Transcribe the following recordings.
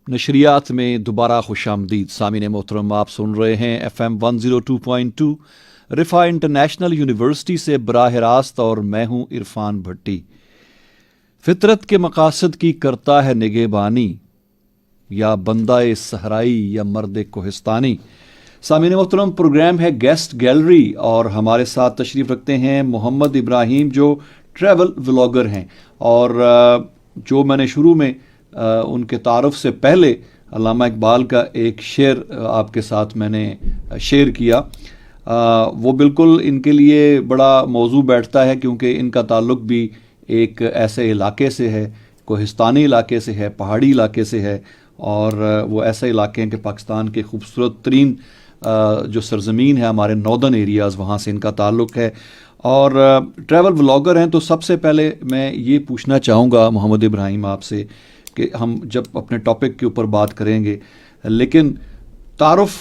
نشریات میں دوبارہ خوش آمدید سامعین محترم، آپ سن رہے ہیں FM 102.2 رفا انٹرنیشنل یونیورسٹی سے براہ راست، اور میں ہوں عرفان بھٹی۔ فطرت کے مقاصد کی کرتا ہے نگہبانی، یا بندہ صحرائی یا مرد کوہستانی۔ سامعین محترم، پروگرام ہے گیسٹ گیلری، اور ہمارے ساتھ تشریف رکھتے ہیں محمد ابراہیم، جو ٹریول ولاگر ہیں، اور جو میں نے شروع میں ان کے تعارف سے پہلے علامہ اقبال کا ایک شعر آپ کے ساتھ میں نے شیئر کیا، وہ بالکل ان کے لیے بڑا موضوع بیٹھتا ہے، کیونکہ ان کا تعلق بھی ایک ایسے علاقے سے ہے، کوہستانی علاقے سے ہے، پہاڑی علاقے سے ہے، اور وہ ایسے علاقے ہیں کہ پاکستان کے خوبصورت ترین جو سرزمین ہے ہمارے ناردرن ایریاز، وہاں سے ان کا تعلق ہے، اور ٹریول ولاگر ہیں۔ تو سب سے پہلے میں یہ پوچھنا چاہوں گا محمد ابراہیم آپ سے کہ ہم جب اپنے ٹاپک کے اوپر بات کریں گے، لیکن تعارف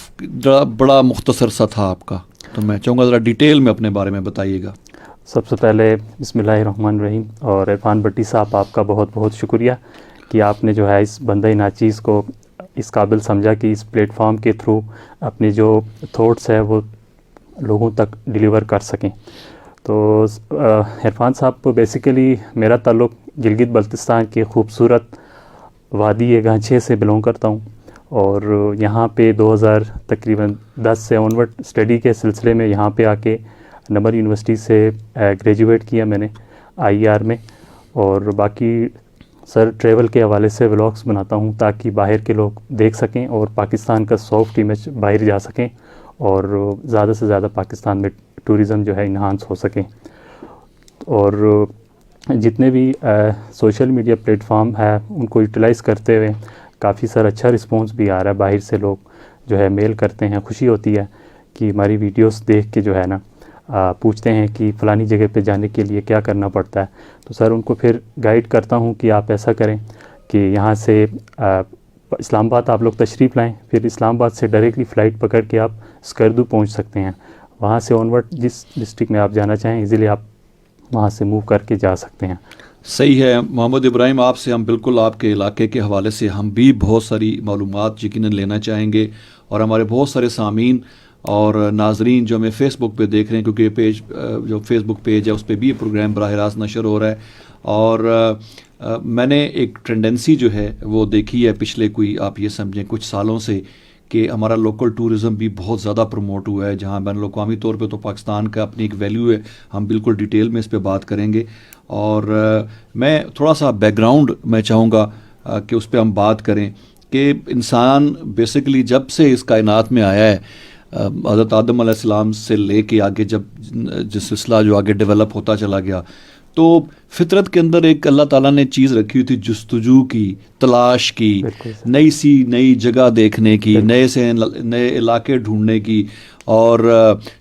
بڑا مختصر سا تھا آپ کا، تو میں چاہوں گا ذرا ڈیٹیل میں اپنے بارے میں بتائیے گا۔ سب سے پہلے بسم اللہ الرحمن الرحیم، اور عرفان بھٹی صاحب آپ کا بہت بہت شکریہ کہ آپ نے جو ہے اس بندہ ناچیز کو اس قابل سمجھا کہ اس پلیٹ فارم کے تھرو اپنے جو تھاٹس ہے وہ لوگوں تک ڈیلیور کر سکیں۔ تو عرفان صاحب، بیسیکلی میرا تعلق گلگت بلتستان کے خوبصورت وادی گانچھے سے بلونگ کرتا ہوں، اور یہاں پہ 2010 سے آنورڈ اسٹڈی کے سلسلے میں یہاں پہ آ کے نمبر یونیورسٹی سے گریجویٹ کیا میں نے IER میں، اور باقی سر ٹریول کے حوالے سے ولاگس بناتا ہوں تاکہ باہر کے لوگ دیکھ سکیں اور پاکستان کا سافٹ امیج باہر جا سکیں، اور زیادہ سے زیادہ پاکستان میں ٹورزم جو ہے انہانس ہو سکیں۔ اور جتنے بھی سوشل میڈیا پلیٹ فارم ہے ان کو یوٹیلائز کرتے ہوئے کافی سارا اچھا رسپانس بھی آ رہا ہے، باہر سے لوگ جو ہے میل کرتے ہیں، خوشی ہوتی ہے کہ ہماری ویڈیوز دیکھ کے جو ہے نا پوچھتے ہیں کہ فلانی جگہ پہ جانے کے لیے کیا کرنا پڑتا ہے۔ تو سر ان کو پھر گائیڈ کرتا ہوں کہ آپ ایسا کریں کہ یہاں سے اسلام آباد آپ لوگ تشریف لائیں، پھر اسلام آباد سے ڈائریکٹلی فلائٹ پکڑ کے آپ اسکردو پہنچ سکتے ہیں، وہاں سے آنورڈ جس ڈسٹرکٹ میں آپ جانا چاہیں ایزیلی آپ وہاں سے موو کر کے جا سکتے ہیں۔ صحیح ہے محمد ابراہیم، آپ سے ہم بالکل آپ کے علاقے کے حوالے سے ہم بھی بہت ساری معلومات یقیناً لینا چاہیں گے، اور ہمارے بہت سارے سامعین اور ناظرین جو ہمیں فیس بک پہ دیکھ رہے ہیں، کیونکہ یہ پیج جو فیس بک پیج ہے اس پہ بھی یہ پروگرام براہ راست نشر ہو رہا ہے، اور میں نے ایک ٹرینڈنسی جو ہے وہ دیکھی ہے پچھلے کوئی آپ یہ سمجھیں کچھ سالوں سے، کہ ہمارا لوکل ٹورزم بھی بہت زیادہ پروموٹ ہوا ہے، جہاں بین الاقوامی طور پہ تو پاکستان کا اپنی ایک ویلیو ہے، ہم بالکل ڈیٹیل میں اس پہ بات کریں گے، اور میں تھوڑا سا بیک گراؤنڈ میں چاہوں گا کہ اس پہ ہم بات کریں کہ انسان بیسیکلی جب سے اس کائنات میں آیا ہے، حضرت آدم علیہ السلام سے لے کے آگے جب جس سلسلہ جو آگے ڈیولپ ہوتا چلا گیا، تو فطرت کے اندر ایک اللہ تعالیٰ نے چیز رکھی ہوئی تھی، جستجو کی، تلاش کی، نئی جگہ دیکھنے کی، نئے علاقے ڈھونڈنے کی، اور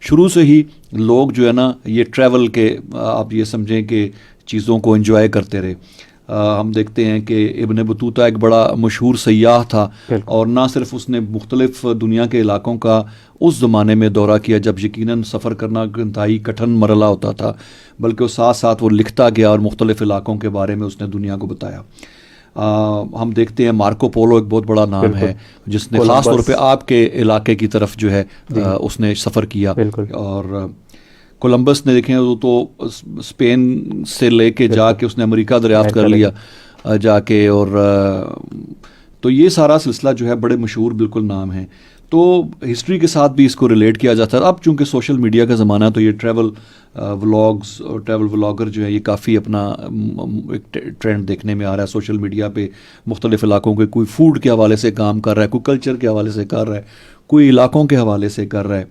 شروع سے ہی لوگ جو ہے نا یہ ٹریول کے آپ یہ سمجھیں کہ چیزوں کو انجوائے کرتے رہے۔ ہم دیکھتے ہیں کہ ابن بطوطہ ایک بڑا مشہور سیاح تھا، اور نہ صرف اس نے مختلف دنیا کے علاقوں کا اس زمانے میں دورہ کیا جب یقیناً سفر کرنا انتہائی کٹھن مرحلہ ہوتا تھا، بلکہ اس ساتھ ساتھ وہ لکھتا گیا اور مختلف علاقوں کے بارے میں اس نے دنیا کو بتایا۔ ہم دیکھتے ہیں مارکو پولو ایک بہت بڑا نام ہے جس نے خاص طور پہ آپ کے علاقے کی طرف جو ہے اس نے سفر کیا، اور کولمبس نے دیکھیں وہ تو اسپین سے لے کے جا کے اس نے امریکہ دریافت کر لیا جا کے، اور تو یہ سارا سلسلہ جو ہے بڑے مشہور بالکل نام ہیں، تو ہسٹری کے ساتھ بھی اس کو ریلیٹ کیا جاتا ہے۔ اب چونکہ سوشل میڈیا کا زمانہ ہے تو یہ ٹریول ولاگز اور ٹریول ولاگر جو ہے یہ کافی اپنا ایک ٹرینڈ دیکھنے میں آ رہا ہے سوشل میڈیا پہ، مختلف علاقوں کے، کوئی فوڈ کے حوالے سے کام کر رہا ہے، کوئی کلچر کے حوالے سے کر رہا ہے، کوئی علاقوں کے حوالے سے کر رہا ہے۔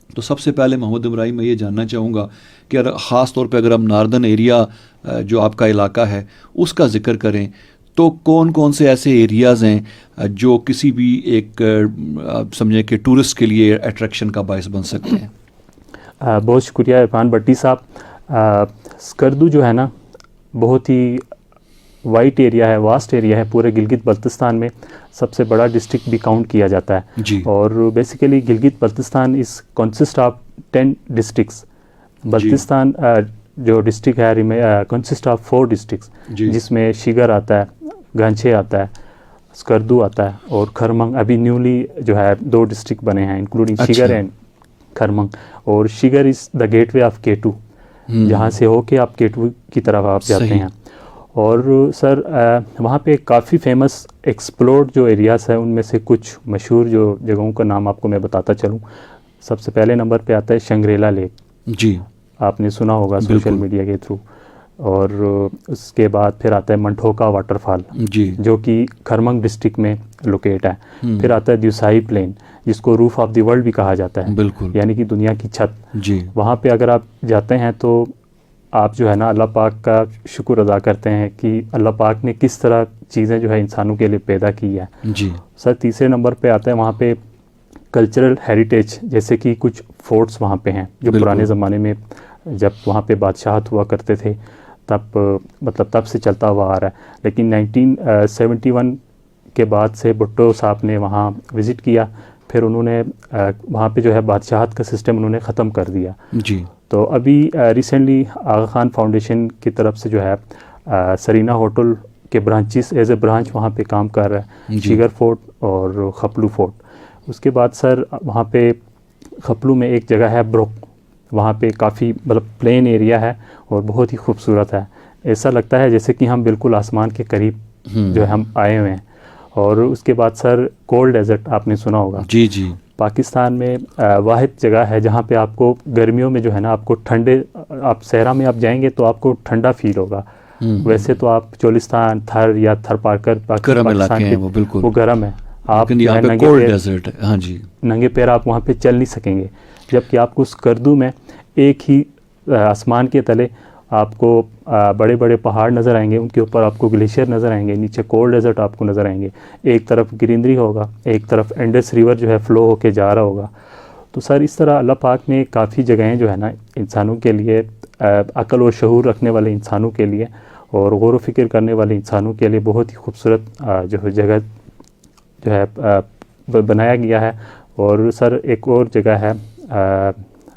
تو سب سے پہلے محمد ابراہیم میں یہ جاننا چاہوں گا کہ خاص طور پہ اگر ہم ناردرن ایریا جو آپ کا علاقہ ہے اس کا ذکر کریں تو کون کون سے ایسے ایریاز ہیں جو کسی بھی ایک سمجھیں کہ ٹورسٹ کے لیے اٹریکشن کا باعث بن سکتے ہیں؟ بہت شکریہ عرفان بھٹی صاحب۔ اسکردو جو ہے نا بہت ہی وائٹ ایریا ہے، واسٹ ایریا ہے، پورے گلگت بلتستان میں سب سے بڑا ڈسٹرکٹ بھی کاؤنٹ کیا جاتا ہے جی، اور basically Gilgit Baltistan is consist of 10 districts. Baltistan جو ڈسٹرکٹ ہے کنسسٹ آف 4 ڈسٹرکٹس، جس میں شیگر آتا ہے، گانچھے آتا ہے، اسکردو آتا ہے اور کھرمنگ ابھی نیولی جو ہے 2 ڈسٹرکٹ بنے ہیں انکلوڈنگ شیگر اینڈ کھرمنگ. اور sugar is the get way of کیٹو, جہاں سے ہو کے آپ کیٹو کی طرف آپ جاتے ہیں. اور سر وہاں پہ کافی فیمس ایکسپلورڈ جو ایریاز ہیں ان میں سے کچھ مشہور جو جگہوں کا نام آپ کو میں بتاتا چلوں. سب سے پہلے نمبر پہ آتا ہے شنگریلا لیک. جی, آپ نے سنا ہوگا سوشل میڈیا کے تھرو. اور اس کے بعد پھر آتا ہے منٹھوکا واٹر فال, جی, جو کہ کھرمنگ ڈسٹرکٹ میں لوکیٹ ہے. پھر آتا ہے دیوسائی پلین, جس کو روف آف دی ورلڈ بھی کہا جاتا ہے, بالکل, یعنی کہ دنیا کی چھت. جی, وہاں پہ اگر آپ جاتے ہیں تو آپ جو ہے نا اللہ پاک کا شکر ادا کرتے ہیں کہ اللہ پاک نے کس طرح چیزیں جو ہے انسانوں کے لیے پیدا کی ہے. جی, سر تیسرے نمبر پہ آتا ہے وہاں پہ کلچرل ہیریٹیج, جیسے کہ کچھ فورٹس وہاں پہ ہیں جو پرانے زمانے میں جب وہاں پہ بادشاہت ہوا کرتے تھے تب مطلب تب سے چلتا ہوا آ رہا ہے. لیکن 1971 کے بعد سے بھٹو صاحب نے وہاں وزٹ کیا, پھر انہوں نے وہاں پہ جو ہے بادشاہت کا سسٹم انہوں نے ختم کر دیا. جی, تو ابھی ریسنٹلی آغا خان فاؤنڈیشن کی طرف سے جو ہے سرینا ہوٹل کے برانچز ایز اے برانچ وہاں پہ کام کر رہا ہے, شیگر فورٹ اور خپلو فورٹ. اس کے بعد سر وہاں پہ خپلو میں ایک جگہ ہے بروک, وہاں پہ کافی مطلب پلین ایریا ہے اور بہت ہی خوبصورت ہے. ایسا لگتا ہے جیسے کہ ہم بالکل آسمان کے قریب جو ہم آئے ہوئے ہیں. اور اس کے بعد سر کولڈ ڈیزرٹ آپ نے سنا ہوگا. جی, جی, پاکستان میں واحد جگہ ہے جہاں پہ آپ کو گرمیوں میں جو ہے نا آپ کو ٹھنڈے, آپ صحرا میں آپ جائیں گے تو آپ کو ٹھنڈا فیل ہوگا. ویسے تو آپ چولستان, تھر یا تھر پارکر پاکستان کے وہ گرم ہے, آپ ہاں جی, ننگے پیر آپ وہاں پہ چل نہیں سکیں گے. جبکہ آپ کو اس اسکردو میں ایک ہی آسمان کے تلے آپ کو بڑے بڑے پہاڑ نظر آئیں گے, ان کے اوپر آپ کو گلیشیئر نظر آئیں گے, نیچے کولڈ ڈیزرٹ آپ کو نظر آئیں گے. ایک طرف گرینری ہوگا, ایک طرف انڈس ریور جو ہے فلو ہو کے جا رہا ہوگا. تو سر اس طرح اللہ پاک نے کافی جگہیں جو ہے نا انسانوں کے لیے, عقل و شعور رکھنے والے انسانوں کے لیے اور غور و فکر کرنے والے انسانوں کے لیے بہت ہی خوبصورت جو جگہ جو ہے بنایا گیا ہے. اور سر ایک اور جگہ ہے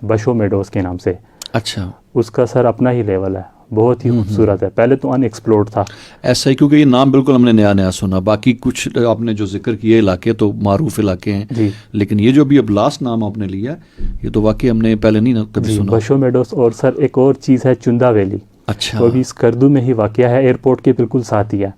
بشو میڈوز کے نام سے. اچھا, اس کا سر اپنا ہی لیول ہے, بہت ہی خوبصورت ہے. پہلے تو ان ایکسپلورڈ تھا ایسا ہی, کیونکہ یہ نام بالکل ہم نے نیا سنا. باقی کچھ آپ نے جو ذکر کیے علاقے تو معروف علاقے ہیں جی, لیکن یہ جو بھی اب لاسٹ نام آپ نے لیا یہ تو واقعی ہم نے پہلے نہیں کبھی سنا. بشو میڈوز. اور سر ایک اور چیز ہے چندا ویلی. اچھا, وہ بھی اسکردو میں ہی واقع ہے, ایئرپورٹ کے بالکل ساتھ ہی ہے.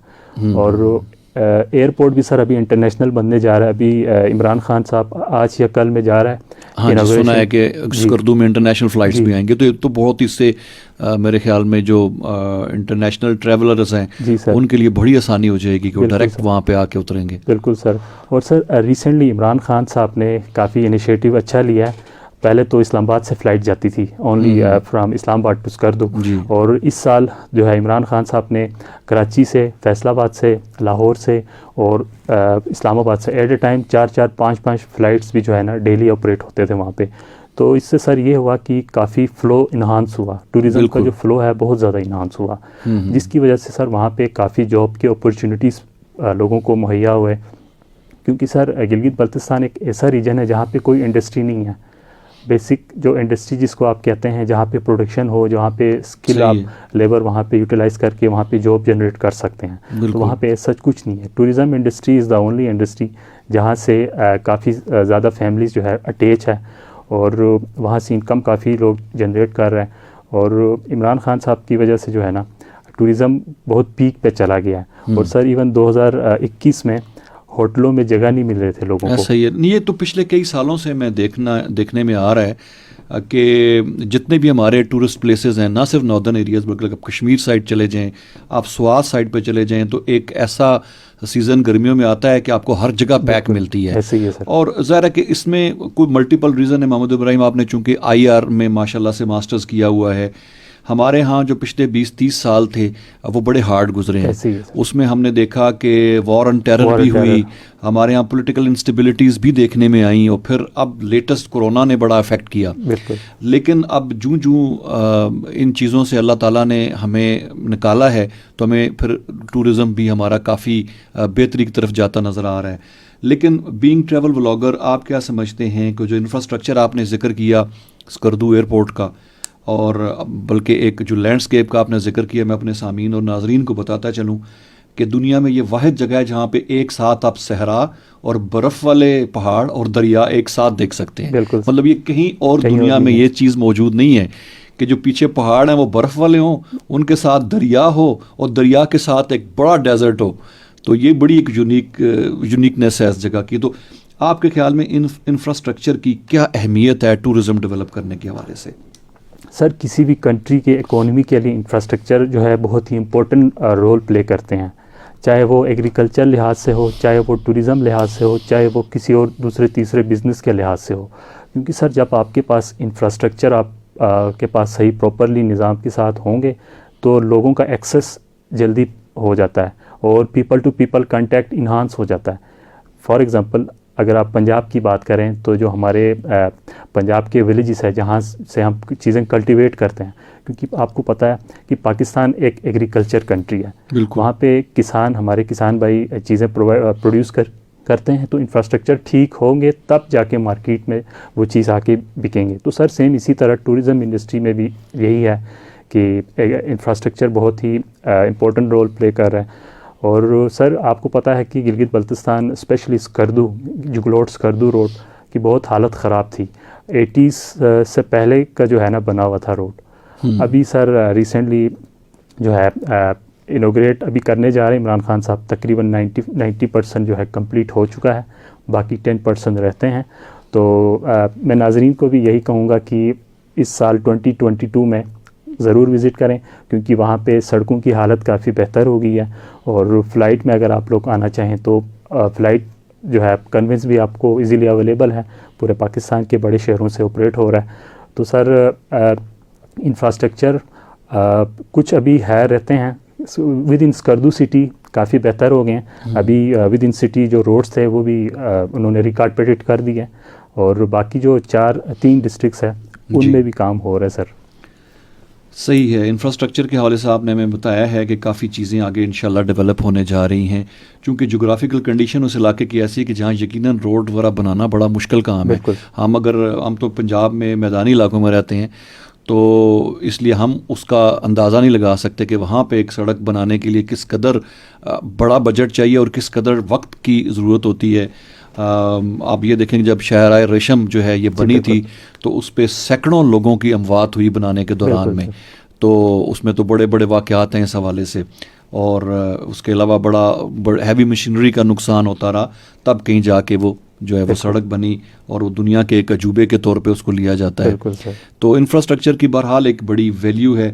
اور ایئرپورٹ بھی سر ابھی انٹرنیشنل بننے جا رہا ہے. ابھی عمران خان صاحب آج یا کل میں جا رہا ہے. ہاں جی, سنا ہے کہ اسکردو میں انٹرنیشنل فلائٹس بھی آئیں گے, تو یہ تو بہت اس سے میرے خیال میں جو انٹرنیشنل ٹریولرز ہیں ان کے لیے بڑی آسانی ہو جائے گی کہ وہ ڈائریکٹ وہاں پہ آ کے اتریں گے. بالکل سر. اور سر ریسنٹلی عمران خان صاحب نے کافی انیشیٹو اچھا لیا ہے. پہلے تو اسلام آباد سے فلائٹ جاتی تھی اونلی فرام اسلام آباد ٹو اسکردو, اور اس سال جو ہے عمران خان صاحب نے کراچی سے, فیصل آباد سے, لاہور سے اور اسلام آباد سے ایٹ اے ٹائم 4-4 5-5 فلائٹس بھی جو ہے نا ڈیلی آپریٹ ہوتے تھے وہاں پہ. تو اس سے سر یہ ہوا کہ کافی فلو انہانس ہوا, ٹوریزم کا جو فلو ہے بہت زیادہ انہانس ہوا, جس کی وجہ سے سر وہاں پہ کافی جاب کے اپرچونیٹیز لوگوں کو مہیا ہوئے. کیونکہ سر گلگت بلتستان ایک ایسا ریجن ہے جہاں پہ کوئی انڈسٹری نہیں ہے. بیسک جو انڈسٹری جس کو آپ کہتے ہیں, جہاں پہ پروڈکشن ہو, جہاں پہ اسکل آپ لیبر وہاں پہ یوٹیلائز کر کے وہاں پہ جاب جنریٹ کر سکتے ہیں, تو وہاں پہ سچ کچھ نہیں ہے. Tourism industry is the only industry جہاں سے کافی زیادہ فیملیز جو ہے اٹیچ ہے, اور وہاں سے انکم کافی لوگ جنریٹ کر رہے ہیں. اور عمران خان صاحب کی وجہ سے جو ہے نا ٹوریزم بہت پیک پہ چلا گیا ہے. اور سر ایون 2021 میں ہوٹلوں میں جگہ نہیں مل رہے تھے لوگوں کو. ایسا ہی ہے, یہ تو پچھلے کئی سالوں سے میں دیکھنے میں آ رہا ہے کہ جتنے بھی ہمارے ٹورسٹ پلیسز ہیں, نہ صرف ناردرن ایریاز بلکہ آپ کشمیر سائڈ چلے جائیں, آپ سوات سائڈ پہ چلے جائیں, تو ایک ایسا سیزن گرمیوں میں آتا ہے کہ آپ کو ہر جگہ پیک ملتی ہے. ایسے ہی ہے سر. اور ظاہر ہے کہ اس میں کوئی ملٹیپل ریزن ہے. محمد ابراہیم, آپ نے چونکہ IR میں ماشاءاللہ سے ماسٹرز کیا ہوا ہے, ہمارے ہاں جو پچھلے 20-30 سال تھے وہ بڑے ہارڈ گزرے ہیں. اس میں ہم نے دیکھا کہ وار آن ٹیرر بھی ہوئی, ہمارے ہاں پولیٹیکل انسٹیبلٹیز بھی دیکھنے میں آئیں, اور پھر اب لیٹسٹ کورونا نے بڑا افیکٹ کیا. لیکن اب جوں ان چیزوں سے اللہ تعالیٰ نے ہمیں نکالا ہے تو ہمیں پھر ٹورزم بھی ہمارا کافی بہتری کی طرف جاتا نظر آ رہا ہے. لیکن بینگ ٹریول ولاگر, آپ کیا سمجھتے ہیں کہ جو انفراسٹرکچر آپ نے ذکر کیا اسکردو ایئرپورٹ کا, اور بلکہ ایک جو لینڈسکیپ کا آپ نے ذکر کیا, میں اپنے سامعین اور ناظرین کو بتاتا چلوں کہ دنیا میں یہ واحد جگہ ہے جہاں پہ ایک ساتھ آپ صحرا اور برف والے پہاڑ اور دریا ایک ساتھ دیکھ سکتے ہیں. بالکل. مطلب یہ کہیں اور دنیا میں یہ چیز موجود نہیں ہے کہ جو پیچھے پہاڑ ہیں وہ برف والے ہوں, ان کے ساتھ دریا ہو اور دریا کے ساتھ ایک بڑا ڈیزرٹ ہو. تو یہ بڑی ایک یونیکنیس ہے اس جگہ کی. تو آپ کے خیال میں انفراسٹرکچر کی کیا اہمیت ہے ٹورزم ڈیولپ کرنے کے حوالے سے؟ سر کسی بھی کنٹری کے اکانومی کے لیے انفراسٹرکچر جو ہے بہت ہی امپورٹنٹ رول پلے کرتے ہیں, چاہے وہ ایگریکلچر لحاظ سے ہو, چاہے وہ ٹورزم لحاظ سے ہو, چاہے وہ کسی اور دوسرے تیسرے بزنس کے لحاظ سے ہو. کیونکہ سر جب آپ کے پاس انفراسٹرکچر آپ کے پاس صحیح پراپرلی نظام کے ساتھ ہوں گے تو لوگوں کا ایکسیس جلدی ہو جاتا ہے اور people to people contact enhance ہو جاتا ہے. فار ایگزامپل اگر آپ پنجاب کی بات کریں تو جو ہمارے پنجاب کے ولیجز ہیں جہاں سے ہم چیزیں کلٹیویٹ کرتے ہیں, کیونکہ آپ کو پتہ ہے کہ پاکستان ایک ایگریکلچر کنٹری ہے, وہاں پہ ہمارے کسان بھائی چیزیں پروڈیوس کرتے ہیں, تو انفراسٹرکچر ٹھیک ہوں گے تب جا کے مارکیٹ میں وہ چیز آ کے بکیں گے. تو سر سیم اسی طرح ٹورزم انڈسٹری میں بھی یہی ہے کہ انفراسٹرکچر بہت ہی امپورٹنٹ رول پلے کر رہا ہے. اور سر آپ کو پتہ ہے کہ گلگت بلتستان اسپیشلی اسکردو جگلوٹ اسکردو روڈ کی بہت حالت خراب تھی. 80s سے پہلے کا جو ہے نا بنا ہوا تھا روڈ. ابھی سر ریسنٹلی جو ہے انوگریٹ ابھی کرنے جا رہے ہیں عمران خان صاحب, تقریباً 90% جو ہے کمپلیٹ ہو چکا ہے, باقی 10% رہتے ہیں. تو میں ناظرین کو بھی یہی کہوں گا کہ اس سال 2022 میں ضرور وزٹ کریں, کیونکہ وہاں پہ سڑکوں کی حالت کافی بہتر ہو گئی ہے. اور فلائٹ میں اگر آپ لوگ آنا چاہیں تو فلائٹ جو ہے کنوینس بھی آپ کو ایزیلی اویلیبل ہے, پورے پاکستان کے بڑے شہروں سے آپریٹ ہو رہا ہے. تو سر انفراسٹرکچر کچھ ابھی ہے رہتے ہیں ود ان اسکردو سٹی کافی بہتر ہو گئے ہیں. ابھی ود ان سٹی جو روڈس تھے وہ بھی انہوں نے ریکارپیٹڈ کر دیے, اور باقی جو 3 ڈسٹرکس ہیں ان میں بھی کام ہو رہا ہے سر. صحیح ہے. انفراسٹرکچر کے حوالے سے آپ نے ہمیں بتایا ہے کہ کافی چیزیں آگے انشاءاللہ ڈیولپ ہونے جا رہی ہیں, چونکہ جغرافیکل کنڈیشن اس علاقے کی ایسی ہے کہ جہاں یقیناً روڈ وغیرہ بنانا بڑا مشکل کام ہے. ہم تو پنجاب میں میدانی علاقوں میں رہتے ہیں, تو اس لیے ہم اس کا اندازہ نہیں لگا سکتے کہ وہاں پہ ایک سڑک بنانے کے لیے کس قدر بڑا بجٹ چاہیے اور کس قدر وقت کی ضرورت ہوتی ہے. آپ یہ دیکھیں جب شاہراہ ریشم جو ہے یہ بنی تھی تو اس پہ سینکڑوں لوگوں کی اموات ہوئی بنانے کے دوران میں, تو اس میں تو بڑے بڑے واقعات ہیں اس حوالے سے. اور اس کے علاوہ بڑا ہیوی مشینری کا نقصان ہوتا رہا, تب کہیں جا کے وہ جو ہے وہ سڑک بنی اور وہ دنیا کے ایک عجوبے کے طور پہ اس کو لیا جاتا ہے. تو انفراسٹرکچر کی بہرحال ایک بڑی ویلیو ہے.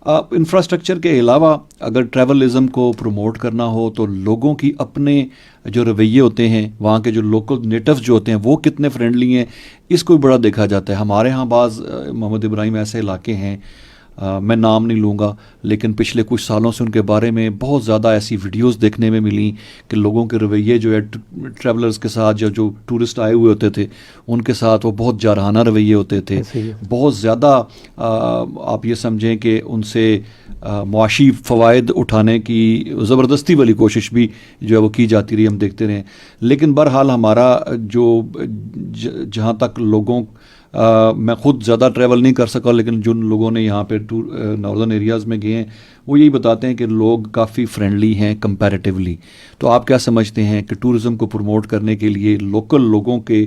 انفراسٹرکچر کے علاوہ اگر ٹریولزم کو پروموٹ کرنا ہو تو لوگوں کی اپنے جو رویے ہوتے ہیں, وہاں کے جو لوکل نیٹو جو ہوتے ہیں وہ کتنے فرینڈلی ہیں, اس کو بھی بڑا دیکھا جاتا ہے. ہمارے ہاں بعض محمد ابراہیم ایسے علاقے ہیں, میں نام نہیں لوں گا, لیکن پچھلے کچھ سالوں سے ان کے بارے میں بہت زیادہ ایسی ویڈیوز دیکھنے میں ملیں کہ لوگوں کے رویے جو ہے ٹریولرز کے ساتھ جو ٹورسٹ آئے ہوئے ہوتے تھے ان کے ساتھ وہ بہت جارحانہ رویے ہوتے تھے. بہت زیادہ آپ یہ سمجھیں کہ ان سے معاشی فوائد اٹھانے کی زبردستی والی کوشش بھی جو ہے وہ کی جاتی رہی, ہم دیکھتے رہے. لیکن بہرحال ہمارا جو جہاں تک لوگوں میں خود زیادہ ٹریول نہیں کر سکا, لیکن جن لوگوں نے یہاں پہ ناردرن ایریاز میں گئے ہیں وہ یہی بتاتے ہیں کہ لوگ کافی فرینڈلی ہیں کمپیریٹیولی. تو آپ کیا سمجھتے ہیں کہ ٹورزم کو پروموٹ کرنے کے لیے لوکل لوگوں کے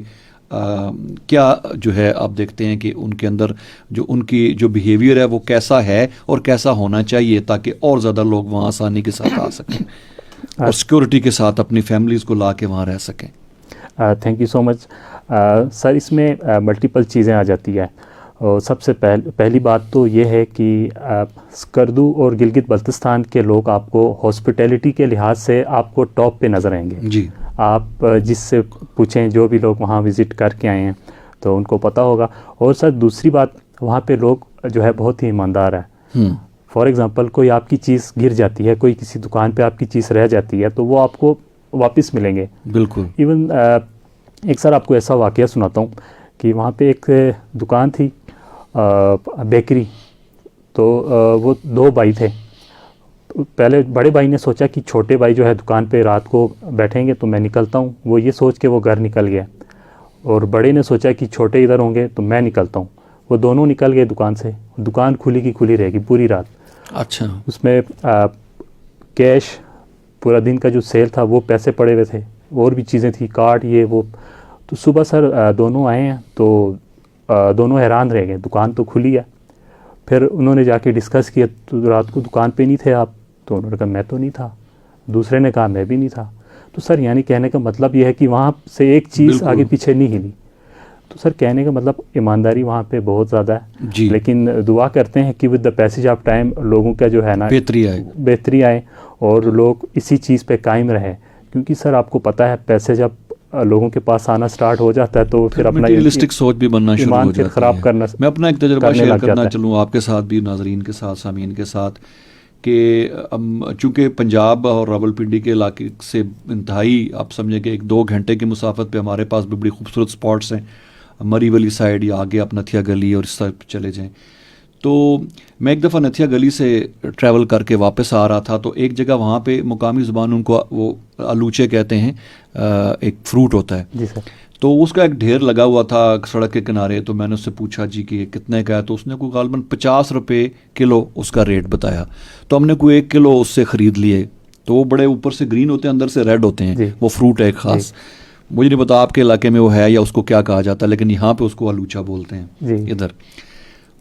کیا جو ہے آپ دیکھتے ہیں کہ ان کے اندر جو ان کی جو بیہیویئر ہے وہ کیسا ہے اور کیسا ہونا چاہیے تاکہ اور زیادہ لوگ وہاں آسانی کے ساتھ آ سکیں اور سیکورٹی کے ساتھ اپنی فیملیز کو لا کے وہاں رہ سکیں؟ تھینک یو سو مچ سر. اس میں ملٹیپل چیزیں آ جاتی ہیں. اور سب سے پہلی بات تو یہ ہے کہ اسکردو اور گلگت بلتستان کے لوگ آپ کو ہاسپٹیلٹی کے لحاظ سے آپ کو ٹاپ پہ نظر آئیں گے. جی, آپ جس سے پوچھیں, جو بھی لوگ وہاں وزٹ کر کے آئے ہیں تو ان کو پتہ ہوگا. اور سر دوسری بات, وہاں پہ لوگ جو ہے بہت ہی ایماندار ہے. فار ایگزامپل کوئی آپ کی چیز گر جاتی ہے, کوئی کسی دکان پہ آپ کی چیز رہ جاتی ہے تو وہ آپ کو واپس ملیں گے. بالکل. ایون ایک سر آپ کو ایسا واقعہ سناتا ہوں کہ وہاں پہ ایک دکان تھی بیکری, تو وہ 2 بھائی تھے. پہلے بڑے بھائی نے سوچا کہ چھوٹے بھائی جو ہے دکان پہ رات کو بیٹھیں گے تو میں نکلتا ہوں, وہ یہ سوچ کے وہ گھر نکل گیا. اور بڑے نے سوچا کہ چھوٹے ادھر ہوں گے تو میں نکلتا ہوں, وہ دونوں نکل گئے دکان سے. دکان کھلی کی کھلی رہے گی پوری رات. اچھا. اس میں کیش پورا دن کا جو سیل تھا وہ پیسے پڑے ہوئے تھے, اور بھی چیزیں تھیں, کارڈ یہ وہ. تو صبح سر دونوں آئے ہیں تو دونوں حیران رہ گئے, دکان تو کھلی ہے. پھر انہوں نے جا کے ڈسکس کیا, تو رات کو دکان پہ نہیں تھے آپ؟ تو انہوں نے کہا میں تو نہیں تھا. دوسرے نے کہا میں بھی نہیں تھا. تو سر یعنی کہنے کا مطلب یہ ہے کہ وہاں سے ایک چیز آگے پیچھے نہیں ہلی. تو سر کہنے کا مطلب ایمانداری وہاں پہ بہت زیادہ ہے جی. لیکن دعا کرتے ہیں کہ with the passage of time لوگوں کا جو ہے نا بہتری آئے اور لوگ اسی چیز پہ قائم رہے, کیونکہ سر آپ کو پتہ ہے پیسے جب لوگوں کے پاس آنا سٹارٹ ہو جاتا ہے تو پھر اپنا ریئلسٹک سوچ بھی بننا شروع ہو جاتی ہے. خراب کرنا. میں اپنا ایک تجربہ شیئر کرنا چلوں آپ کے ساتھ بھی, ناظرین کے ساتھ, سامعین کے ساتھ, کہ چونکہ پنجاب اور راولپنڈی کے علاقے سے انتہائی آپ سمجھیں کہ 1-2 گھنٹے کی مسافت پہ ہمارے پاس بھی بڑی خوبصورت سپاٹس ہیں, مری ولی سائڈ یا آگے آپ نتھیا گلی اور اس طرف چلے جائیں. تو میں ایک دفعہ نتھیا گلی سے ٹریول کر کے واپس آ رہا تھا, تو ایک جگہ وہاں پہ مقامی زبان ان کو وہ آلوچے کہتے ہیں, ایک فروٹ ہوتا ہے. جی سر. تو اس کا ایک ڈھیر لگا ہوا تھا سڑک کے کنارے. تو میں نے اس سے پوچھا جی کہ کتنے کا ہے, تو اس نے کوئی غالباً 50 روپے کلو اس کا ریٹ بتایا. تو ہم نے کوئی 1 کلو اس سے خرید لیے. تو وہ بڑے اوپر سے گرین ہوتے ہیں, اندر سے ریڈ ہوتے ہیں. وہ فروٹ ہے ایک خاص, مجھے نہیں پتا آپ کے علاقے میں وہ ہے یا اس کو کیا کہا جاتا ہے, لیکن یہاں پہ اس کو آلوچا بولتے ہیں ادھر.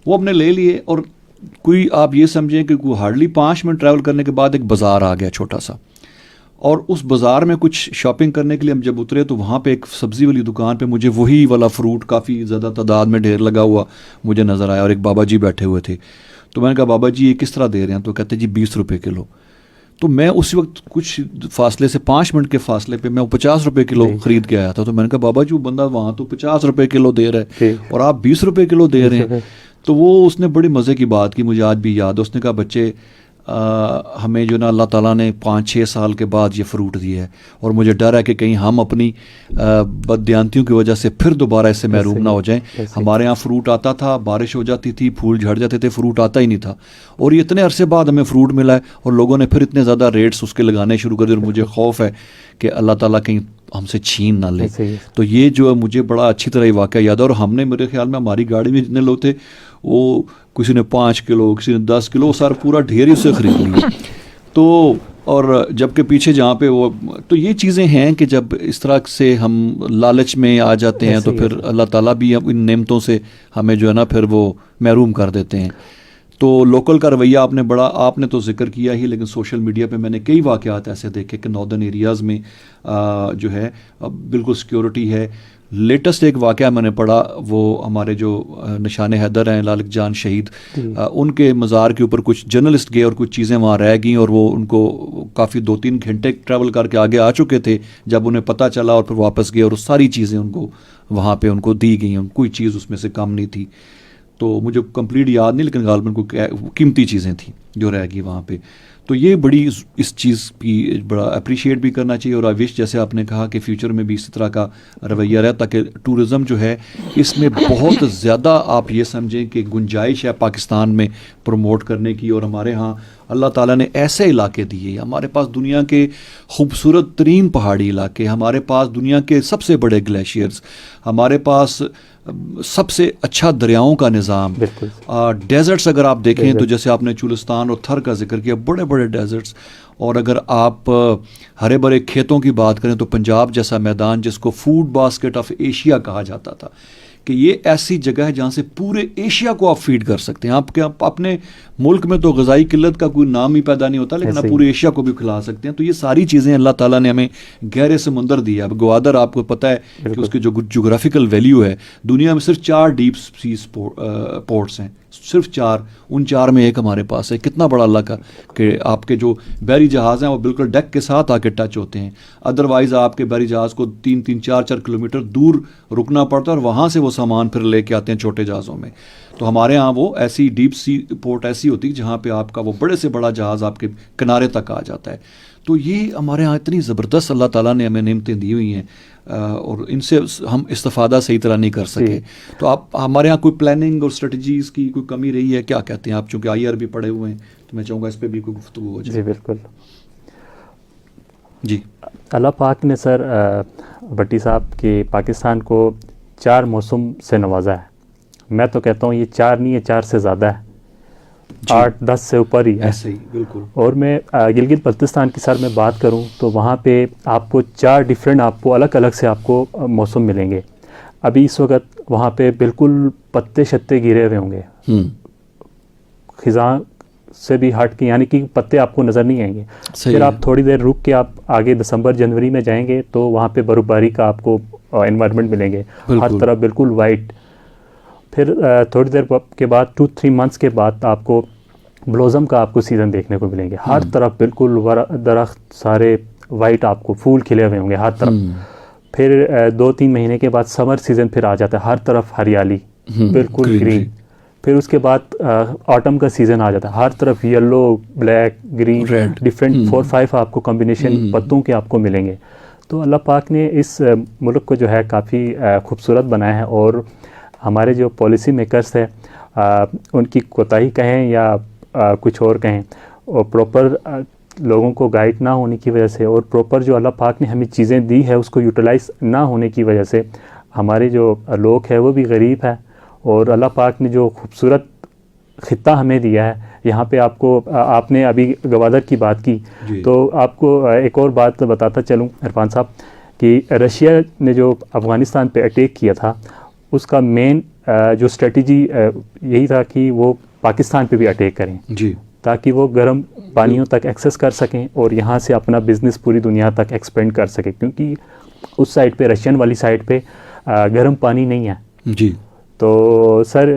وہ ہم نے لے لیے, اور کوئی آپ یہ سمجھیں کہ کوئی ہارڈلی 5 منٹ ٹریول کرنے کے بعد ایک بازار آ گیا چھوٹا سا, اور اس بازار میں کچھ شاپنگ کرنے کے لیے ہم جب اترے تو وہاں پہ ایک سبزی والی دکان پہ مجھے وہی والا فروٹ کافی زیادہ تعداد میں ڈھیر لگا ہوا مجھے نظر آیا, اور ایک بابا جی بیٹھے ہوئے تھے. تو میں نے کہا بابا جی یہ کس طرح دے رہے ہیں؟ تو کہتے جی 20 روپے کلو. تو میں اسی وقت کچھ فاصلے سے 5 منٹ کے فاصلے پہ میں 50 روپے کلو خرید کے آیا تھا. تو میں نے کہا بابا جی وہ بندہ وہاں تو 50 روپے کلو دے رہا ہے اور آپ 20 روپے کلو دے رہے ہیں. تو وہ اس نے بڑی مزے کی بات کی, مجھے آج بھی یاد ہے. اس نے کہا بچے ہمیں جو نا اللہ تعالیٰ نے 5-6 سال کے بعد یہ فروٹ دیا ہے, اور مجھے ڈر ہے کہ کہیں ہم اپنی بددیانتیوں کی وجہ سے پھر دوبارہ اس سے محروم نہ ہو جائیں. ہمارے ہاں فروٹ آتا تھا, بارش ہو جاتی تھی, پھول جھڑ جاتے تھے, فروٹ آتا ہی نہیں تھا, اور یہ اتنے عرصے بعد ہمیں فروٹ ملا ہے, اور لوگوں نے پھر اتنے زیادہ ریٹس اس کے لگانے شروع کر دیے. اور مجھے خوف ہے کہ اللہ تعالیٰ کہیں ہم سے چھین نہ لے. تو یہ جو ہے مجھے بڑا اچھی طرح یہ واقعہ یاد ہے. اور ہم نے میرے خیال میں ہماری گاڑی میں جتنے لوگ تھے وہ کسی نے 5 کلو, کسی نے 10 کلو, سر پورا ڈھیر ہی سے خرید لیا. تو اور جب کہ پیچھے جہاں پہ وہ, تو یہ چیزیں ہیں کہ جب اس طرح سے ہم لالچ میں آ جاتے ہیں تو پھر اللہ تعالیٰ بھی ان نعمتوں سے ہمیں جو ہے نا پھر وہ محروم کر دیتے ہیں. تو لوکل کا رویہ آپ نے تو ذکر کیا ہی, لیکن سوشل میڈیا پہ میں نے کئی واقعات ایسے دیکھے کہ ناردرن ایریاز میں جو ہے بالکل سیکیورٹی ہے. لیٹسٹ ایک واقعہ میں نے پڑھا, وہ ہمارے جو نشان حیدر ہیں لالک جان شہید, ان کے مزار کے اوپر کچھ جرنلسٹ گئے اور کچھ چیزیں وہاں رہ گئیں, اور وہ ان کو کافی 2-3 گھنٹے ٹریول کر کے آگے آ چکے تھے جب انہیں پتہ چلا, اور پھر واپس گئے اور ساری چیزیں ان کو وہاں پہ ان کو دی گئیں, کوئی چیز اس میں سے کم نہیں تھی. تو مجھے کمپلیٹ یاد نہیں, لیکن غالباً کوئی قیمتی چیزیں تھیں جو رہ گئی وہاں پہ. تو یہ بڑی اس چیز کی بڑا اپریشیٹ بھی کرنا چاہیے. اور آئی وش جیسے آپ نے کہا کہ فیوچر میں بھی اسی طرح کا رویہ رہے, تاکہ ٹورزم جو ہے اس میں بہت زیادہ آپ یہ سمجھیں کہ گنجائش ہے پاکستان میں پروموٹ کرنے کی. اور ہمارے ہاں اللہ تعالیٰ نے ایسے علاقے دیے, ہمارے پاس دنیا کے خوبصورت ترین پہاڑی علاقے, ہمارے پاس دنیا کے سب سے بڑے گلیشیئرز, ہمارے پاس سب سے اچھا دریاؤں کا نظام, ڈیزرٹس اگر آپ دیکھیں تو جیسے آپ نے چولستان اور تھر کا ذکر کیا, بڑے بڑے ڈیزرٹس. اور اگر آپ ہرے بھرے کھیتوں کی بات کریں تو پنجاب جیسا میدان, جس کو فوڈ باسکٹ آف ایشیا کہا جاتا تھا, کہ یہ ایسی جگہ ہے جہاں سے پورے ایشیا کو آپ فیڈ کر سکتے ہیں. آپ اپنے ملک میں تو غذائی قلت کا کوئی نام ہی پیدا نہیں ہوتا, لیکن آپ پورے ایشیا کو بھی کھلا سکتے ہیں. تو یہ ساری چیزیں اللہ تعالیٰ نے ہمیں گہرے سمندر دی ہے. اب گوادر آپ کو پتہ ہے کہ اس کے جو جغرافیکل ویلیو ہے, دنیا میں صرف 4 ڈیپ سی پورٹس ہیں, صرف 4, ان 4 میں ایک ہمارے پاس ہے. کتنا بڑا اللہ کا کہ آپ کے جو بحری جہاز ہیں وہ بالکل ڈیک کے ساتھ آ کے ٹچ ہوتے ہیں. ادروائز آپ کے بحری جہاز کو 3-3, 4-4 کلومیٹر دور رکنا پڑتا ہے, اور وہاں سے وہ سامان پھر لے کے آتے ہیں چھوٹے جہازوں میں. تو ہمارے ہاں وہ ایسی ڈیپ سی پورٹ ایسی ہوتی ہے جہاں پہ آپ کا وہ بڑے سے بڑا جہاز آپ کے کنارے تک آ جاتا ہے. تو یہ ہمارے ہاں اتنی زبردست اللہ تعالیٰ نے ہمیں نعمتیں دی ہوئی ہیں, اور ان سے ہم استفادہ صحیح طرح نہیں کر سکے. تو آپ ہمارے ہاں کوئی پلاننگ اور اسٹریٹجیز کی کوئی کمی رہی ہے, کیا کہتے ہیں آپ؟ چونکہ IR بھی پڑھے ہوئے ہیں تو میں چاہوں گا اس پہ بھی کوئی گفتگو ہو جائے. جی بالکل. جی, اللہ پاک نے سر بٹی صاحب کہ پاکستان کو 4 موسم سے نوازا ہے. میں تو کہتا ہوں یہ 4 نہیں ہے, 4 سے زیادہ ہے. 8-10 سے اوپر ہی ہے ایسے ہی بالکل. اور میں گلگت بلتستان کی سر میں بات کروں تو وہاں پہ آپ کو 4 ڈفرینٹ آپ کو الگ الگ سے آپ کو موسم ملیں گے. ابھی اس وقت وہاں پہ بالکل پتے شتے گرے ہوئے ہوں گے, خزاں سے بھی ہٹ کے, یعنی کہ پتے آپ کو نظر نہیں آئیں گے. پھر آپ تھوڑی دیر رک کے آپ آگے دسمبر جنوری میں جائیں گے تو وہاں پہ برف باری کا آپ کو انوائرمنٹ ملیں گے, ہر طرف بالکل وائٹ. پھر تھوڑی دیر کے بعد 2-3 منتھس کے بعد آپ کو بلوزم کا آپ کو سیزن دیکھنے کو ملیں گے. ہر طرف بالکل درخت سارے وائٹ, آپ کو پھول کھلے ہوئے ہوں گے ہر طرف. پھر 2-3 مہینے کے بعد سمر سیزن پھر آ جاتا ہے, ہر طرف ہریالی بالکل گرین. پھر اس کے بعد آٹم کا سیزن آ جاتا ہے, ہر طرف یلو, بلیک, گرین, ڈفرینٹ 4-5 آپ کو کمبینیشن پتوں کے آپ کو ملیں گے. تو اللہ پاک نے اس ملک کو جو ہے کافی خوبصورت بنایا ہے, اور ہمارے جو پالیسی میکرز ہے ان کی کوتاہی کہیں یا کچھ اور کہیں, اور پراپر لوگوں کو گائیڈ نہ ہونے کی وجہ سے, اور پراپر جو اللہ پاک نے ہمیں چیزیں دی ہے اس کو یوٹیلائز نہ ہونے کی وجہ سے ہمارے جو لوگ ہیں وہ بھی غریب ہے. اور اللہ پاک نے جو خوبصورت خطہ ہمیں دیا ہے, یہاں پہ آپ نے ابھی گوادر کی بات کی تو آپ کو ایک اور بات بتاتا چلوں عرفان صاحب, کہ رشیا نے جو افغانستان پہ اٹیک کیا تھا اس کا مین جو اسٹریٹجی یہی تھا کہ وہ پاکستان پہ بھی اٹیک کریں تاکہ وہ گرم پانیوں تک ایکسیس کر سکیں اور یہاں سے اپنا بزنس پوری دنیا تک ایکسپینڈ کر سکیں, کیونکہ اس سائڈ پہ رشین والی سائڈ پہ گرم پانی نہیں ہے. جی تو سر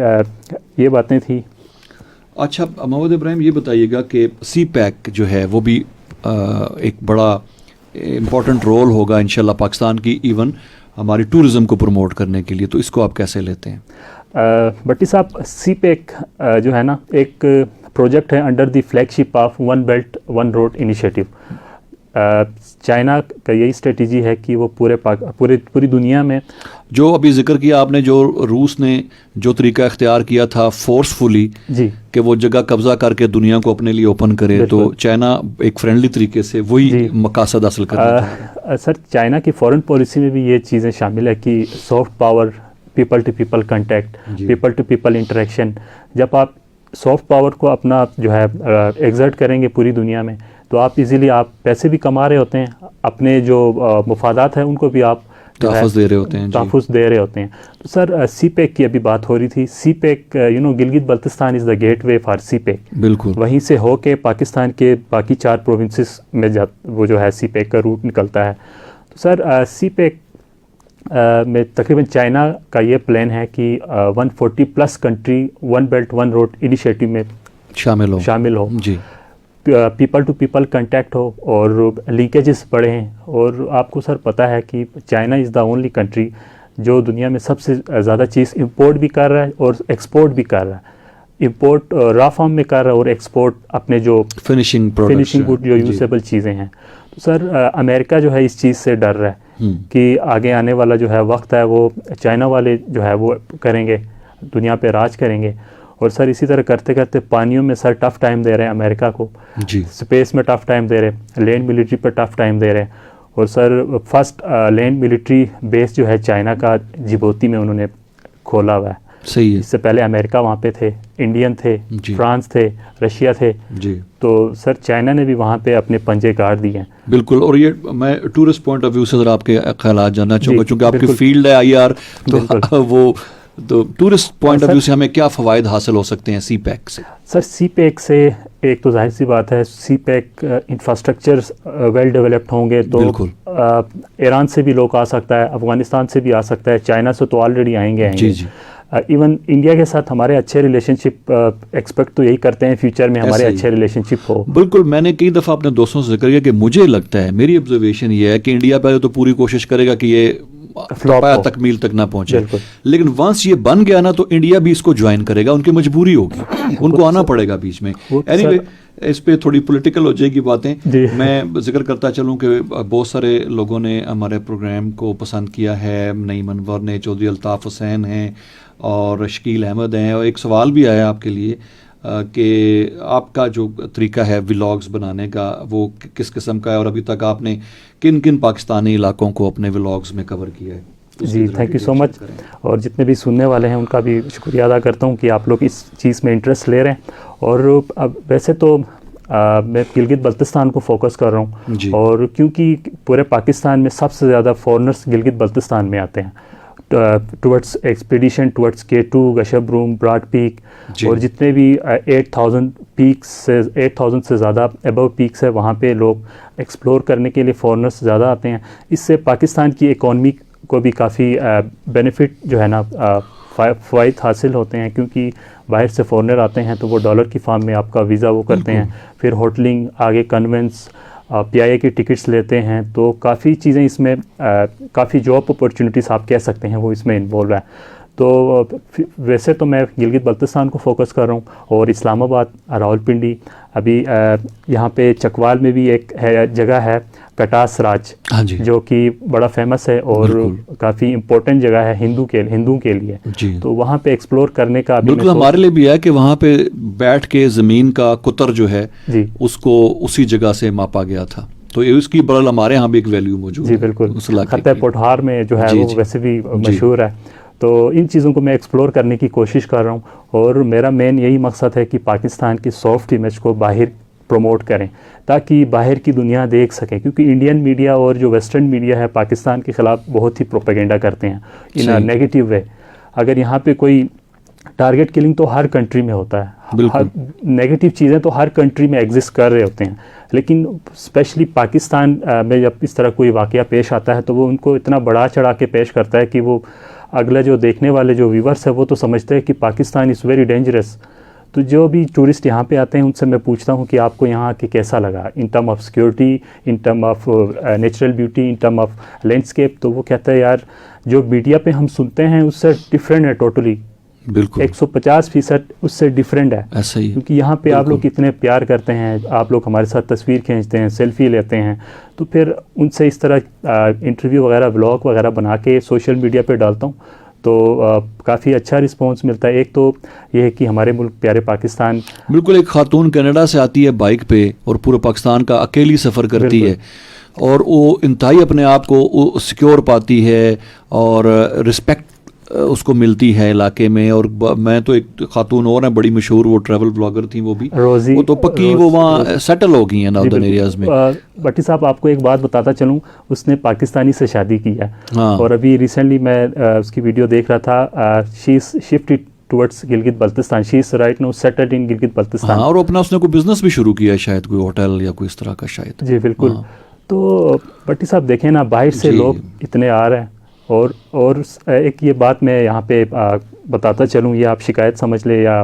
یہ باتیں تھیں. اچھا محمد ابراہیم, یہ بتائیے گا کہ سی پیک جو ہے وہ بھی ایک بڑا امپورٹنٹ رول ہوگا انشاءاللہ پاکستان کی, ایون ہماری ٹورزم کو پروموٹ کرنے کے لیے, تو اس کو آپ کیسے لیتے ہیں؟ بٹی صاحب, سی پیک جو ہے نا ایک پروجیکٹ ہے under the flag ship of one belt one road initiative. China کا یہی اسٹریٹجی ہے کہ وہ پوری دنیا میں, جو ابھی ذکر کیا آپ نے, جو روس نے جو طریقہ اختیار کیا تھا فورسفلی کہ وہ جگہ قبضہ کر کے دنیا کو اپنے لیے اوپن کرے, تو چائنا ایک فرینڈلی طریقے سے وہی مقاصد حاصل کرنا. سر چائنا کی فورن پالیسی میں بھی یہ چیزیں شامل ہے کہ soft power, people to people contact, people to people interaction. جب آپ سافٹ پاور کو اپنا جو ہے ایگزرٹ کریں گے پوری دنیا میں تو آپ ایزیلی آپ پیسے بھی کما رہے ہوتے ہیں, اپنے جو مفادات ہیں ان کو بھی آپ تحفظ دے رہے ہوتے ہیں. تحفظ دے رہے ہوتے ہیں. تو سر سی پیک کی ابھی بات ہو رہی تھی. CPEC Gilgit Baltistan is the gateway for CPEC. بالکل وہیں سے ہو کے پاکستان کے باقی 4 پروونسز میں وہ جو ہے سی پیک کا روٹ نکلتا ہے. تو سر سی پیک میں تقریباً چائنا کا یہ پلان ہے کہ 140+ country one belt one road initiative میں شامل ہو. جی, پیپل ٹو پیپل کنٹیکٹ ہو اور لنکیجز بڑھے ہیں. اور آپ کو سر پتہ ہے کہ China is the only country جو دنیا میں سب سے زیادہ چیز امپورٹ بھی کر رہا ہے اور ایکسپورٹ بھی کر رہا ہے. امپورٹ را فارم میں کر رہا ہے اور ایکسپورٹ اپنے جو فنشنگ گڈ جو یوزیبل چیزیں ہیں. تو سر امریکہ جو ہے اس چیز سے ڈر رہا ہے کہ آگے آنے والا جو ہے وقت ہے وہ چائنا والے جو ہے وہ کریں گے, دنیا پہ راج کریں گے. اور سر اسی طرح کرتے کرتے پانیوں میں سر ٹف ٹائم دے رہے ہیں امریکہ کو, اسپیس میں ٹف ٹائم دے رہے ہیں, لینڈ ملٹری پہ ٹف ٹائم دے رہے ہیں. اور سر فرسٹ لینڈ ملٹری بیس جو ہے چائنا کا جبوتی میں انہوں نے کھولا ہوا ہے. صحیح ہے. اس سے پہلے امریکہ وہاں پہ تھے, انڈین تھے, فرانس تھے, رشیا تھے. تو سر چائنا نے بھی وہاں پہ اپنے پنجے گاڑ دیے ہیں. بالکل. اور یہ میں ٹورسٹ پوائنٹ آف ویو سے ذرا آپ کے خیالات جاننا چاہوں گا, چونکہ آپ کی فیلڈ ہے IR, تو وہ تو ٹورسٹ پوائنٹ آف ویو سے ہمیں کیا فوائد حاصل ہو سکتے ہیں سی پیک سے؟ سر سی پیک سے ایک تو ظاہر سی بات ہے, سی پیک انفراسٹرکچر ویل ڈیولپڈ ہوں گے تو ایران سے بھی لوگ آ سکتا ہے, افغانستان سے بھی آ سکتا ہے, چائنا سے تو آلریڈی آئیں گے. ایون انڈیا کے ساتھ ہمارے اچھے ریلیشن شپ ایکسپیکٹ تو یہی کرتے ہیں فیوچر میں ہمارے اچھے ریلیشن شپ ہو. بالکل. میں نے کئی دفعہ اپنے دوستوں سے ذکر کیا کہ مجھے لگتا ہے, میری آبزرویشن یہ ہے کہ انڈیا پہلے تو پوری کوشش کرے گا کہ یہ تکمیل تک نہ پہنچے, لیکن ونس یہ بن گیا نا تو انڈیا بھی اس کو جوائن کرے گا, ان کی مجبوری ہوگی, ان کو آنا پڑے گا بیچ میں. اینی اس پہ تھوڑی پولیٹیکل ہو جائے گی باتیں. میں ذکر کرتا چلوں کہ بہت سارے لوگوں نے ہمارے پروگرام کو پسند کیا ہے, نعیم انور نے, چودھری الطاف حسین ہیں اور شکیل احمد ہیں. اور ایک سوال بھی آیا آپ کے لیے کہ آپ کا جو طریقہ ہے ولاگز بنانے کا وہ کس قسم کا ہے, اور ابھی تک آپ نے کن کن پاکستانی علاقوں کو اپنے ولاگز میں کور کیا ہے؟ جی تھینک یو سو مچ. اور جتنے بھی سننے والے ہیں ان کا بھی شکریہ ادا کرتا ہوں کہ آپ لوگ اس چیز میں انٹرسٹ لے رہے ہیں. اور اب ویسے تو میں گلگت بلتستان کو فوکس کر رہا ہوں جی. اور کیونکہ پورے پاکستان میں سب سے زیادہ فورنرز گلگت بلتستان میں آتے ہیں towards expedition towards K2 Gasherbrum broad peak جی. اور جتنے بھی 8,000 سے زیادہ ابو پیکس ہے وہاں پہ لوگ ایکسپلور کرنے کے لیے فورنرز زیادہ آتے ہیں. اس سے پاکستان کی اکانومی کو بھی کافی بینیفٹ جو ہے نا فوائد حاصل ہوتے ہیں، کیونکہ باہر سے فورنر آتے ہیں تو وہ ڈالر کی فارم میں آپ کا ویزا وہ کرتے ہیں، پھر ہوٹلنگ، آگے کنونس، PIA کی ٹکٹس لیتے ہیں، تو کافی چیزیں اس میں کافی جاب اپرچونیٹیز آپ کہہ سکتے ہیں وہ اس میں انوالو ہے. تو ویسے تو میں گلگت بلتستان کو فوکس کر رہا ہوں اور اسلام آباد، راولپنڈی، ابھی یہاں پہ چکوال میں بھی ایک جگہ ہے کٹاس راج ہاں جی. جو کہ بڑا فیمس ہے اور کافی امپورٹنٹ جگہ ہے ہندو کے لیے. جی. تو وہاں پہ ایکسپلور کرنے کا بالکل ہمارے لیے بھی ہے کہ وہاں پہ بیٹھ کے زمین کا قطر جو ہے جی اس کو اسی جگہ سے ماپا گیا تھا، تو یہ اس کی برل ہمارے ہاں بھی ایک ویلیو موجود ہے. جی بالکل، خطہ پوٹھار میں جو ہے وہ ویسے بھی مشہور ہے. تو ان چیزوں کو میں ایکسپلور کرنے کی کوشش کر رہا ہوں اور میرا مین یہی مقصد ہے کہ پاکستان کی سافٹ امیج کو باہر پروموٹ کریں تاکہ باہر کی دنیا دیکھ سکیں، کیونکہ انڈین میڈیا اور جو ویسٹرن میڈیا ہے پاکستان کے خلاف بہت ہی پروپیگنڈا کرتے ہیں ان اے نیگیٹو وے. اگر یہاں پہ کوئی ٹارگٹ کلنگ تو ہر کنٹری میں ہوتا ہے، نیگیٹو چیزیں تو ہر کنٹری میں ایگزسٹ کر رہے ہوتے ہیں، لیکن اسپیشلی پاکستان میں جب اس طرح کوئی واقعہ پیش آتا ہے تو وہ ان کو اتنا بڑا چڑھا کے پیش کرتا ہے کہ وہ اگلا جو دیکھنے والے جو ویورس ہے وہ تو سمجھتے ہیں کہ پاکستان از ویری ڈینجرس. تو جو بھی ٹورسٹ یہاں پہ آتے ہیں ان سے میں پوچھتا ہوں کہ آپ کو یہاں کے کیسا لگا in term of security, in term of natural beauty, in term of landscape. تو وہ کہتا ہے یار جو میڈیا پہ ہم سنتے ہیں اس سے ڈفرینٹ ہے، ٹوٹلی بالکل 150% اس سے ڈفرینٹ ہے. ایسا ہی کیونکہ یہاں پہ آپ لوگ اتنے پیار کرتے ہیں، آپ لوگ ہمارے ساتھ تصویر کھینچتے ہیں، سیلفی لیتے ہیں، تو پھر ان سے اس طرح انٹرویو وغیرہ بلاگ وغیرہ بنا کے سوشل میڈیا پہ ڈالتا ہوں تو کافی اچھا رسپانس ملتا ہے. ایک تو یہ ہے کہ ہمارے ملک پیارے پاکستان، بالکل ایک خاتون کینیڈا سے آتی ہے بائک پہ اور پورے پاکستان کا اکیلی سفر کرتی ہے اور وہ انتہائی اپنے آپ کو سیکیور پاتی ہے اور رسپیکٹ اس کو ملتی ہے علاقے میں. اور میں تو ایک خاتون اور ہیں بڑی مشہور، وہ ٹریول بلاگر تھیں، وہ بھی روزی، وہ تو پکی وہ وہاں سیٹل ہو گئی ہیں ناردرن ایریاز میں. بٹی صاحب آپ کو ایک بات بتاتا چلوں، اس نے پاکستانی سے شادی کی ہے اور ابھی ریسنٹلی میں اس کی ویڈیو دیکھ رہا تھا، she is shifted towards Gilgit Baltistan, she is right now settled in Gilgit Baltistan. اور اپنا اس نے کوئی بزنس بھی شروع کیا ہے، شاید کوئی ہوٹل یا کوئی اس طرح کا شاید. جی بالکل. تو بٹی صاحب دیکھیں نا باہر سے لوگ اتنے آ رہے ہیں اور ایک یہ بات میں یہاں پہ بتاتا چلوں، یہ آپ شکایت سمجھ لیں یا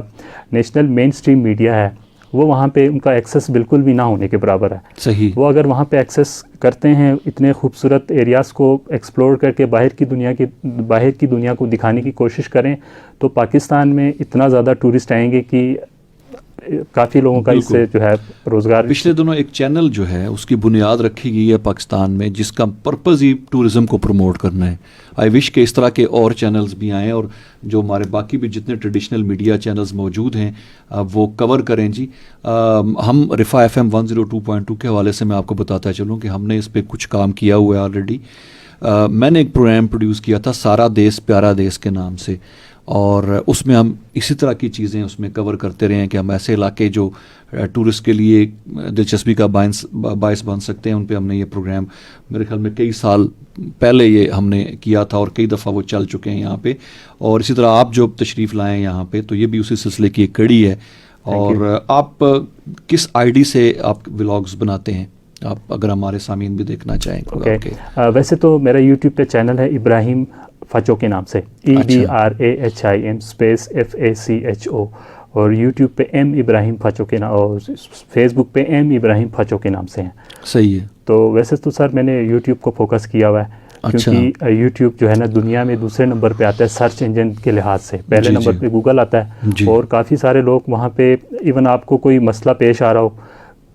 نیشنل مین اسٹریم میڈیا ہے وہ وہاں پہ ان کا ایکسیس بالکل بھی نہ ہونے کے برابر ہے. صحیح. وہ اگر وہاں پہ ایکسیس کرتے ہیں، اتنے خوبصورت ایریاز کو ایکسپلور کر کے باہر کی دنیا کو دکھانے کی کوشش کریں تو پاکستان میں اتنا زیادہ ٹورسٹ آئیں گے کہ کافی لوگوں کا اس سے جو ہے روزگار. پچھلے دنوں ایک چینل جو ہے اس کی بنیاد رکھی گئی ہے پاکستان میں جس کا پرپز ہی ٹورزم کو پروموٹ کرنا ہے. آئی وش کہ اس طرح کے اور چینلز بھی آئیں اور جو ہمارے باقی بھی جتنے ٹریڈیشنل میڈیا چینلز موجود ہیں وہ کور کریں. جی ہم رفا FM 102.2 کے حوالے سے میں آپ کو بتاتا چلوں کہ ہم نے اس پہ کچھ کام کیا ہوا ہے آلریڈی. میں نے ایک پروگرام پروڈیوس کیا تھا سارا دیس پیارا دیس کے نام سے، اور اس میں ہم اسی طرح کی چیزیں اس میں کور کرتے رہے ہیں کہ ہم ایسے علاقے جو ٹورسٹ کے لیے دلچسپی کا باعث بن سکتے ہیں ان پہ ہم نے یہ پروگرام میرے خیال میں کئی سال پہلے یہ ہم نے کیا تھا اور کئی دفعہ وہ چل چکے ہیں یہاں پہ. اور اسی طرح آپ جو تشریف لائیں یہاں پہ تو یہ بھی اسی سلسلے کی ایک کڑی ہے. اور آپ کس ID سے آپ ولاگز بناتے ہیں، آپ اگر ہمارے سامعین بھی دیکھنا چاہیں؟ ویسے تو میرا یوٹیوب پہ چینل ہے ابراہیم فچو کے نام سے، EBRAHIM اسپیس FACHO، اور یوٹیوب پہ ابراہیم فچو کے نام، اور فیس بک پہ ابراہیم فچو کے نام سے ہیں. صحیح ہے. تو ویسے تو سر میں نے یوٹیوب کو فوکس کیا ہوا ہے کیونکہ یوٹیوب جو ہے نا دنیا میں دوسرے نمبر پہ آتا ہے سرچ انجن کے لحاظ سے. پہلے نمبر پہ گوگل آتا ہے اور کافی سارے لوگ وہاں پہ ایون آپ کو کوئی مسئلہ پیش آ رہا ہو،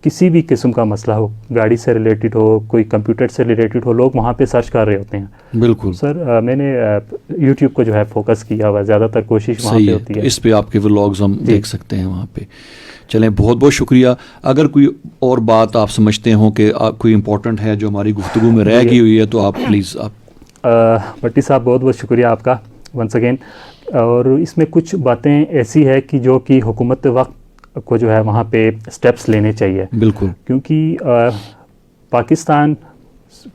کسی بھی قسم کا مسئلہ ہو، گاڑی سے ریلیٹڈ ہو، کوئی کمپیوٹر سے ریلیٹڈ ہو، لوگ وہاں پہ سرچ کر رہے ہوتے ہیں. بالکل سر میں نے یوٹیوب کو جو ہے فوکس کیا ہوا، زیادہ تر کوشش وہاں پہ ہوتی ہے. اس پہ آپ کے ولاگز ہم دیکھ سکتے ہیں وہاں پہ. چلیں بہت بہت شکریہ. اگر کوئی اور بات آپ سمجھتے ہوں کہ کوئی امپورٹنٹ ہے جو ہماری گفتگو میں رہ گئی ہوئی ہے تو آپ پلیز بٹی صاحب بہت بہت شکریہ آپ کا ونس اگین. اور اس میں کچھ باتیں ایسی ہے کہ جو کہ حکومت وقت کو جو ہے وہاں پہ اسٹیپس لینے چاہیے. بالکل. کیونکہ پاکستان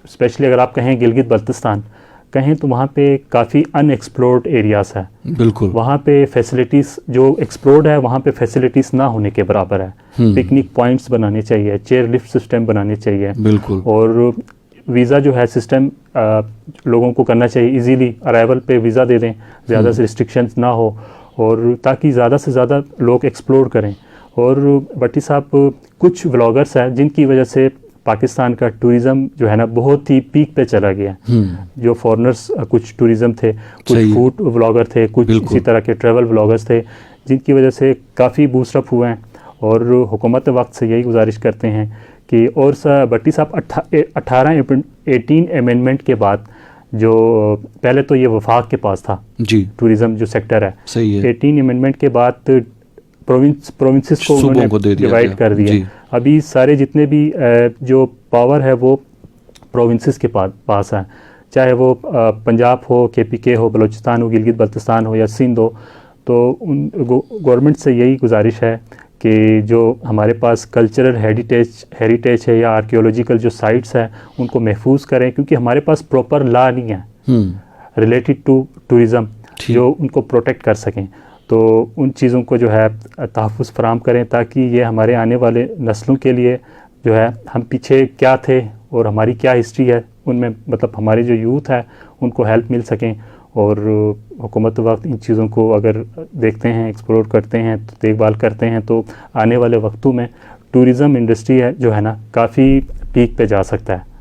اسپیشلی اگر آپ کہیں گلگت بلتستان کہیں تو وہاں پہ کافی ان ایکسپلورڈ ایریاز ہے. بالکل. وہاں پہ فیسلٹیز جو ایکسپلورڈ ہے وہاں پہ فیسلٹیز نہ ہونے کے برابر ہے. پکنک پوائنٹس بنانے چاہیے, چیئر لفٹ سسٹم بنانے چاہیے. بالکل. اور ویزا جو ہے سسٹم لوگوں کو کرنا چاہیے, ایزیلی ارائیول پہ ویزا دے دیں, زیادہ سے ریسٹرکشنز نہ ہو, اور تاکہ زیادہ سے زیادہ لوگ ایکسپلور کریں. اور بٹی صاحب کچھ ولاگرس ہیں جن کی وجہ سے پاکستان کا ٹوریزم جو ہے نا بہت ہی پیک پہ چلا گیا. جو فارنرز کچھ ٹوریزم تھے, کچھ فوڈ ولاگر تھے, کچھ اسی طرح کے ٹریول ولاگرس تھے, جن کی وجہ سے کافی بوسٹ اپ ہوئے ہیں. اور حکومت وقت سے یہی گزارش کرتے ہیں کہ اور بٹی صاحب 18 امینڈمنٹ کے بعد جو پہلے تو یہ وفاق کے پاس تھا جی ٹوریزم جو سیکٹر ہے, صحیح ہے, 18 امینڈمنٹ کے بعد پروونسز کو انہوں نے ڈیوائڈ کر دیا. ابھی سارے جتنے بھی جو پاور ہے وہ پروونسز کے پاس ہے, چاہے وہ پنجاب ہو, KPK ہو, بلوچستان ہو, گلگت بلتستان ہو یا سندھ ہو. تو گورنمنٹ سے یہی گزارش ہے کہ جو ہمارے پاس کلچرل ہیریٹیج ہے یا آرکیولوجیکل جو سائٹس ہیں ان کو محفوظ کریں, کیونکہ ہمارے پاس پراپر لا نہیں ہے ریلیٹڈ ٹو ٹوریزم جو ان کو پروٹیکٹ کر سکیں. تو ان چیزوں کو جو ہے تحفظ فراہم کریں تاکہ یہ ہمارے آنے والے نسلوں کے لیے جو ہے ہم پیچھے کیا تھے اور ہماری کیا ہسٹری ہے ان میں, مطلب ہمارے جو یوتھ ہے ان کو ہیلپ مل سکیں. اور حکومت وقت ان چیزوں کو اگر دیکھتے ہیں, ایکسپلور کرتے ہیں, تو دیکھ بھال کرتے ہیں, تو آنے والے وقتوں میں ٹوریزم انڈسٹری ہے جو ہے نا کافی پیک پہ جا سکتا ہے.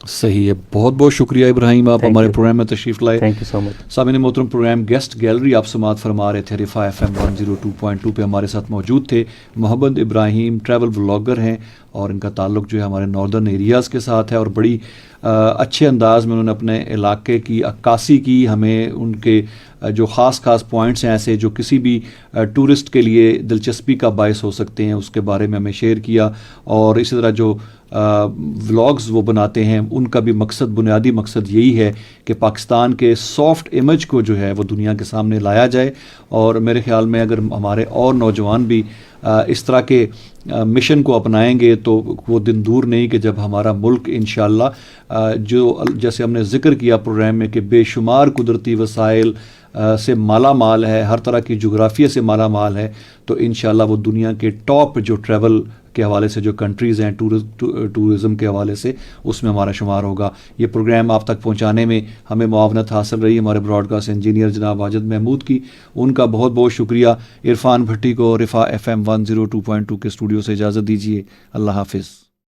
صحیح ہے. بہت بہت شکریہ ابراہیم, آپ ہمارے پروگرام میں تشریف لائے. تھینک یو سو مچ. سامعین محترم, پروگرام گیسٹ گیلری آپ سماعت فرما رہے تھے. رفا FM 102.2 پہ ہمارے ساتھ موجود تھے محمد ابراہیم, ٹریول ولاگر ہیں, اور ان کا تعلق جو ہے ہمارے ناردرن ایریاز کے ساتھ ہے, اور بڑی اچھے انداز میں انہوں نے اپنے علاقے کی عکاسی کی. ہمیں ان کے جو خاص پوائنٹس ہیں ایسے جو کسی بھی ٹورسٹ کے لیے دلچسپی کا باعث ہو سکتے ہیں, اس کے بارے میں ہمیں شیئر کیا. اور اسی طرح جو ولاگز وہ بناتے ہیں ان کا بھی بنیادی مقصد یہی ہے کہ پاکستان کے سافٹ امیج کو جو ہے وہ دنیا کے سامنے لایا جائے. اور میرے خیال میں اگر ہمارے اور نوجوان بھی اس طرح کے مشن کو اپنائیں گے تو وہ دن دور نہیں کہ جب ہمارا ملک انشاءاللہ جو جیسے ہم نے ذکر کیا پروگرام میں کہ بے شمار قدرتی وسائل سے مالا مال ہے, ہر طرح کی جغرافیہ سے مالا مال ہے, تو انشاءاللہ وہ دنیا کے ٹاپ جو ٹریول کے حوالے سے جو کنٹریز ہیں ٹورزم کے حوالے سے اس میں ہمارا شمار ہوگا. یہ پروگرام آپ تک پہنچانے میں ہمیں معاونت حاصل رہی ہمارے براڈ کاسٹ انجینئر جناب واجد محمود کی, ان کا بہت بہت شکریہ. عرفان بھٹی کو رفا FM 102.2 کے اسٹوڈیو سے اجازت دیجیے. اللہ حافظ.